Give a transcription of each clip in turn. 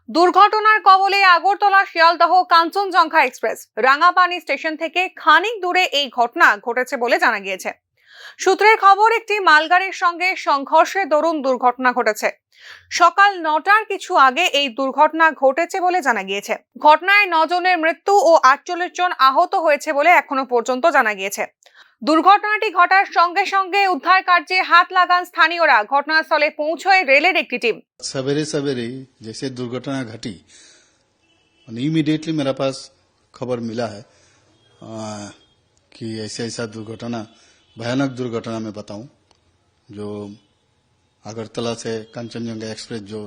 দুর্ঘটনার কবলে Agartala Sealdah Kanchenjunga express Rangapani station থেকে খানিক দূরে এই ঘটনা ঘটেছে বলে জানা গিয়েছে। সূত্রের খবর, একটি মালগাড়ির সঙ্গে সংঘর্ষে দরুন দুর্ঘটনা ঘটেছে। সকাল 9টার কিছু আগে এই দুর্ঘটনা ঘটেছে বলে জানা গিয়েছে। ঘটনায় 9 জনের মৃত্যু ও 48 জন আহত হয়েছে বলে এখনো পর্যন্ত জানা গিয়েছে। দুর্ঘটনাটি ঘটার সঙ্গে সঙ্গে উদ্ধার কার্যে হাত লাগান স্থানীয়রা। ঘটনাস্থলে পৌঁছয় রেলের একটি টিম। सवेरे सवेरे जैसे दुर्घटना घटी, इमीडिएटली मेरे पास खबर मिला है कि ऐसा ऐसा दुर्घटना, भयानक दुर्घटना मैं बताऊं, जो अगरतला से कांचनजंगा एक्सप्रेस जो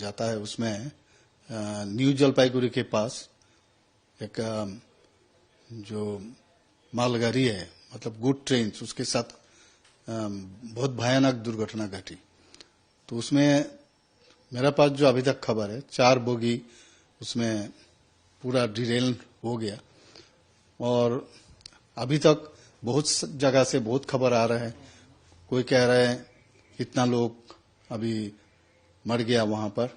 जाता है उसमें न्यू जलपाईगुड़ी के पास एक जो मालगाड़ी है, मतलब गुड ट्रेन, उसके साथ बहुत भयानक दुर्घटना घटी। तो उसमें मेरा पास जो अभी तक खबर है, 4 बोगी उसमें पूरा डिरेल हो गया। और अभी तक बहुत जगह से बहुत खबर आ रहा है, कोई कह रहा है इतना लोग अभी मर गया वहां पर।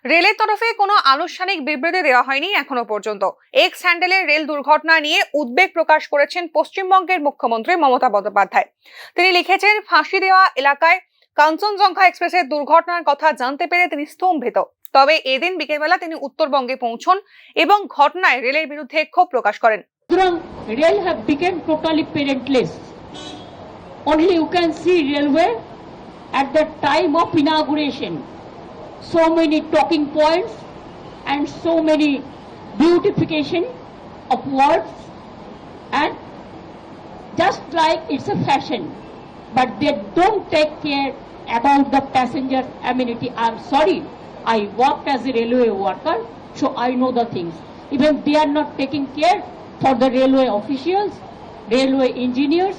রেলের তরফে কোনো আনুষ্ঠানিক বিবৃতি দেওয়া হয়নি এখনো পর্যন্ত। এক্স হ্যান্ডেলের রেল দুর্ঘটনা নিয়ে উদ্বেগ প্রকাশ করেছেন পশ্চিমবঙ্গের মুখ্যমন্ত্রী মমতা বন্দ্যোপাধ্যায়। তিনি লিখেছেন, ফাঁসি দেওয়া এলাকায় কাঞ্চনজঙ্ঘা এক্সপ্রেসের দুর্ঘটনার কথা জানতে পেরে তিনি স্তম্ভিত। তবে এদিন বিকেলবেলা তিনি উত্তরবঙ্গে পৌঁছন এবং ঘটনায় রেলের বিরুদ্ধে ক্ষোভ প্রকাশ করেন। Rail have become totally parentless. Only you can see railway at the time of inauguration. So many talking points and so many beautification of words, and just like it's a fashion, but they don't take care about the passenger amenity. I'm sorry, I worked as a railway worker, so I know the things. Even they are not taking care for the railway officials, railway engineers,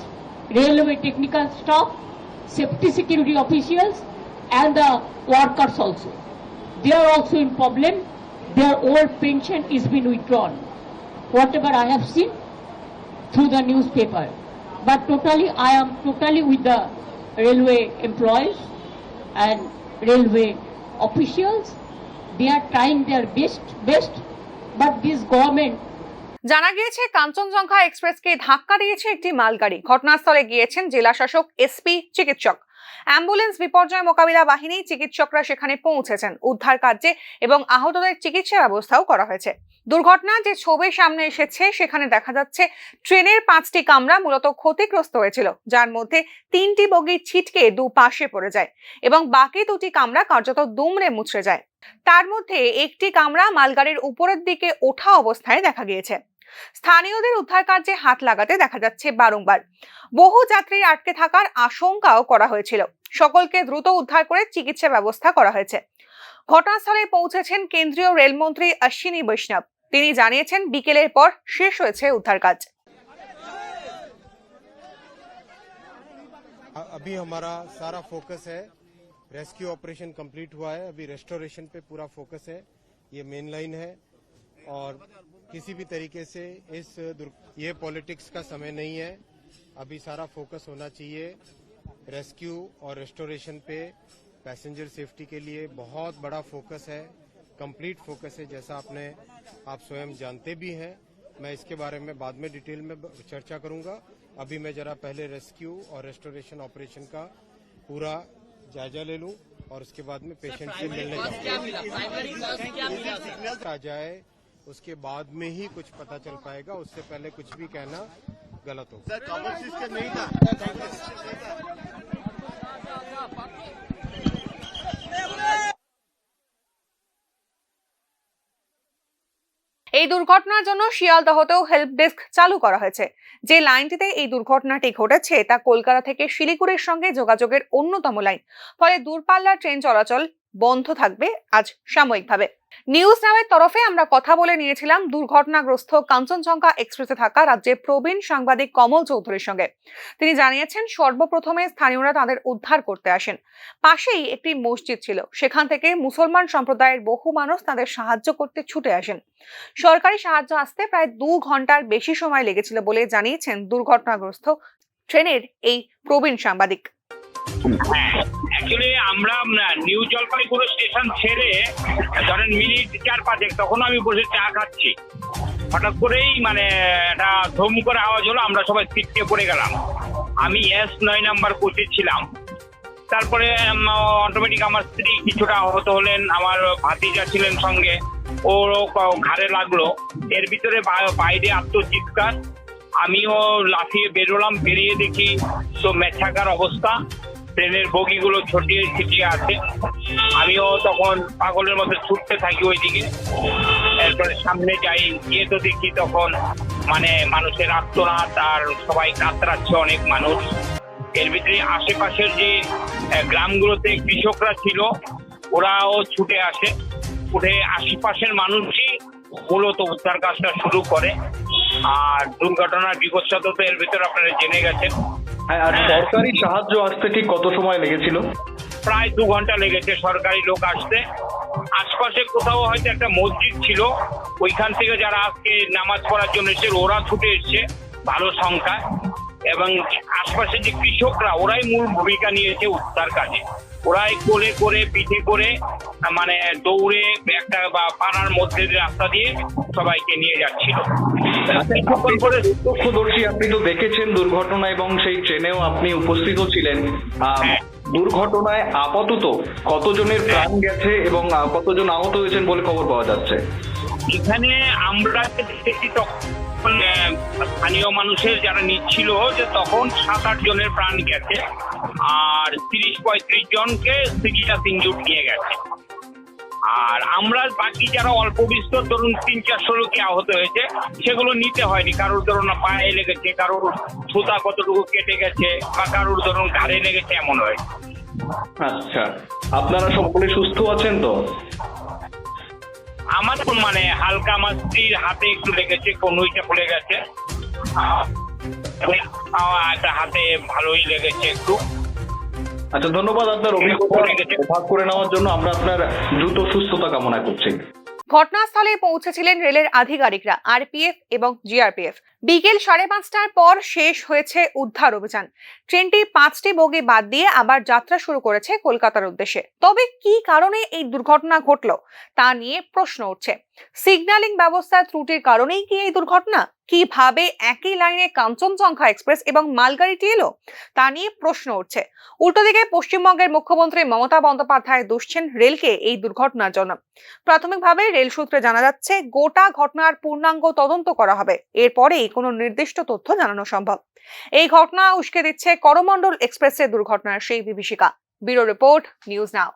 railway technical staff, safety security officials, and the workers also. They are also in problem. Their old pension is been withdrawn. Whatever I have seen through the newspaper. But totally, I am totally with the railway employees and railway officials. They are trying their best, but this government. জানা গিয়েছে, কাঞ্চনজঙ্ঘা এক্সপ্রেসকে ধাক্কা দিয়েছে একটি মালগাড়ি। ঘটনাস্থলে গিয়েছেন জেলা শাসক, SP, চিকিৎসক, অ্যাম্বুলেন্স, বিপর্যয় মোকাবিলা বাহিনী, চিকিৎসকরা সেখানে পৌঁছেছেন। উদ্ধার কার্যে এবং আহতদের চিকিৎসা ব্যবস্থাও করা হয়েছে। দুর্ঘটনার যে ছবি সামনে এসেছে সেখানে দেখা যাচ্ছে ট্রেনের 5টি কামরা মূলত ক্ষতিগ্রস্ত হয়েছিল, যার মধ্যে 3টি বগি ছিটকে দুপাশে পড়ে যায় এবং বাকি 2টি কামরা কার্যত দুমড়ে মুচড়ে যায়। তার মধ্যে একটি কামরা মালগাড়ির উপরের দিকে ওঠা অবস্থায় দেখা গিয়েছে। স্থানীয়দের উদ্ধার কার্যে হাত লাগাতে দেখা যাচ্ছে বারংবার। বহু যাত্রীর আটকে থাকার আশঙ্কাও করা হয়েছিল। সকলকে দ্রুত উদ্ধার করে চিকিৎসা ব্যবস্থা করা হয়েছে। ঘটনাস্থলে পৌঁছেছেন কেন্দ্রীয় রেলমন্ত্রী অশ্বিনী বৈষ্ণব। তিনি জানিয়েছেন, বিকেলের পর শেষ হয়েছে উদ্ধার কাজ। अभी हमारा सारा फोकस है, रेस्क्यू ऑपरेशन कंप्लीट हुआ है, अभी रेस्टोरेशन पे पूरा फोकस है। ये मेन लाइन है और किसी भी तरीके से ये पॉलिटिक्स का समय नहीं है। अभी सारा फोकस होना चाहिए रेस्क्यू और रेस्टोरेशन पे। पैसेंजर सेफ्टी के लिए बहुत बड़ा फोकस है, कंप्लीट फोकस है, जैसा आप स्वयं जानते भी हैं। मैं इसके बारे में बाद में डिटेल में चर्चा करूंगा। अभी मैं जरा पहले रेस्क्यू और रेस्टोरेशन ऑपरेशन का पूरा जायजा ले लूं और उसके बाद में पेशेंट से मिलने आ जाए, उसके बाद में ही कुछ पता चल पाएगा। उससे पहले कुछ भी कहना गलत होगा। এই দুর্ঘটনার জন্য শিয়ালদহতেও হেল্প ডেস্ক চালু করা হয়েছে। যে লাইনটিতে এই দুর্ঘটনাটি ঘটেছে তা কলকাতা থেকে শিলিগুড়ির সঙ্গে যোগাযোগের অন্যতম লাইন। ফলে দূরপাল্লার ট্রেন চলাচল বন্ধ থাকবে আজ সাময়িকভাবে। নিউজ নাওয়ের তরফে আমরা কথা বলে নিয়েছিলাম দুর্ঘটনাগ্রস্ত কাঞ্চনজঙ্ঘা এক্সপ্রেসে থাকা রাজ্যের প্রবীণ সাংবাদিক কমল চৌধুরীর সঙ্গে। তিনি জানিয়েছেন, সর্বপ্রথমে স্থানীয়রা তাদের উদ্ধার করতে আসেন। পাশেই একটি মসজিদ ছিল, সেখান থেকে মুসলমান সম্প্রদায়ের বহু মানুষ তাদের সাহায্য করতে ছুটে আসেন। সরকারি সাহায্য আসতে প্রায় 2 ঘন্টার বেশি সময় লেগেছিল বলে জানিয়েছেন দুর্ঘটনাগ্রস্ত ট্রেনের এই প্রবীণ সাংবাদিক। হ্যাঁ, অ্যাকচুয়ালি আমরা নিউ জলপাইগুড়ি স্টেশন ছেড়ে ধরেন মিনিট 4-5 তখন আমি বসে চা খাচ্ছি, হঠাৎ করেই মানে একটা ধুম করে আওয়াজ হলো, আমরা সবাই ছিটকে পড়ে গেলাম। আমি S9 নাম্বার কোচে ছিলাম। তারপরে অটোমেটিক আমার স্ত্রী কিছুটা আহত হলেন, আমার ভাতিজা ছিলেন সঙ্গে, ওরও ঘাড়ে লাগলো। এর ভিতরে বাইরে আত্মচিৎকার, আমিও লাফিয়ে বেরোলাম, বেরিয়ে দেখি তো মেছাকার অবস্থা, ট্রেনের বগিগুলো ছড়িয়ে ছিটিয়ে আছে। আমিও তখন পাগলের মতো ছুটতে থাকি ওইদিকে। এরপরে সামনে যাই, গিয়ে তো দেখি তখন মানে মানুষের আত্মনাদ, আর সবাই কাতরাচ্ছে অনেক মানুষ। এর ভিতরে আশেপাশের যে গ্রামগুলোতে কৃষকরা ছিল ওরাও ছুটে আসে, উঠে আশেপাশের মানুষই মূলত উদ্ধার কাজটা শুরু করে। আর দুর্ঘটনার বিপদশত তো এর ভিতরে আপনারা জেনে গেছেন। হ্যাঁ, আর সরকারি সাহায্য আসতে ঠিক কত সময় লেগেছিল? প্রায় 2 ঘন্টা লেগেছে সরকারি লোক আসতে। আশপাশে কোথাও হয়তো একটা মসজিদ ছিল, ওইখান থেকে যারা আজকে নামাজ পড়ার জন্য এসেছে ওরা ছুটে এসছে ভালো সংখ্যায়, এবং আশপাশে যে কৃষকরা ওরাই মূল ভূমিকা নিয়েছে উদ্ধার কাজে। ওরাই কোলে করে পিঠে করে মানে দৌড়ে একটা বা পাড়ার মধ্যে রাস্তা দিয়ে সবাইকে নিয়ে যাচ্ছিল। আপনি প্রত্যক্ষদর্শী, আপনি তো দেখেছেন দুর্ঘটনা এবং সেই ট্রেনেও আপনি উপস্থিত ছিলেন। হ্যাঁ। দুর্ঘটনায় আপাতত কতজনের প্রাণ গেছে এবং কতজন আহত হয়েছেন বলে খবর পাওয়া যাচ্ছে? এখানে আমরা দেখেছি তখন স্থানীয় মানুষের যারা নিচ্ছিল যে তখন 7-8 জনের প্রাণ গেছে, আর 30-35 জনকে সিরিয়াস ইনজুর নিয়ে গেছে। আর আমরা বাকি যারা অল্প বিস্তর ধরুন 300-400 লোকই আহত হয়েছে, সেগুলো নিতে হয়নি। কারোর ধরুন পায়ে লেগেছে, কারোর সুতা কতটুকু কেটে গেছে, বা কারোর ধরুন ঘাড়ে লেগেছে, এমন হয়েছে। আচ্ছা, আপনারা সকলে সুস্থ আছেন তো? আমার তো মানে হালকা, আমার স্ত্রীর হাতে একটু লেগেছে, কনুইটা খুলে গেছে, একটা হাতে ভালোই লেগেছে একটু। আচ্ছা, ধন্যবাদ আপনার অভিজ্ঞতা ভাগ করে নেওয়ার জন্য। আমরা আপনার দ্রুত সুস্থতা কামনা করছি। ঘটনাস্থলে পৌঁছেছিলেন রেলের আধিকারিকরা, আরপিএফ এবং জিআরপিএফ। বিকেল 5:30টার পর শেষ হয়েছে উদ্ধার অভিযান। ট্রেনটি 5টি বগি বাদ দিয়ে আবার যাত্রা শুরু করেছে কলকাতার উদ্দেশ্যে। তবে কি কারণে এই দুর্ঘটনা ঘটল তা নিয়ে প্রশ্ন উঠছে। সিগন্যালিং ব্যবস্থার ত্রুটির কারণেই কি এই দুর্ঘটনা? কিভাবে একই লাইনে কাঞ্চনজঙ্ঘা এক্সপ্রেস এবং মালগাড়িটি এলো তা নিয়ে প্রশ্ন উঠছে। উল্টো দিকে পশ্চিমবঙ্গের মুখ্যমন্ত্রী মমতা বন্দ্যোপাধ্যায় দোষছেন রেলকে এই দুর্ঘটনার জন্য। প্রাথমিকভাবে রেল সূত্রে জানা যাচ্ছে গোটা ঘটনার পূর্ণাঙ্গ তদন্ত করা হবে, এরপরেই কোনো নির্দিষ্ট তথ্য জানানো সম্ভব। এই ঘটনা উস্কে দিচ্ছে করমণ্ডল এক্সপ্রেসের দুর্ঘটনার সেই বিভীষিকা। Bureau report, news now.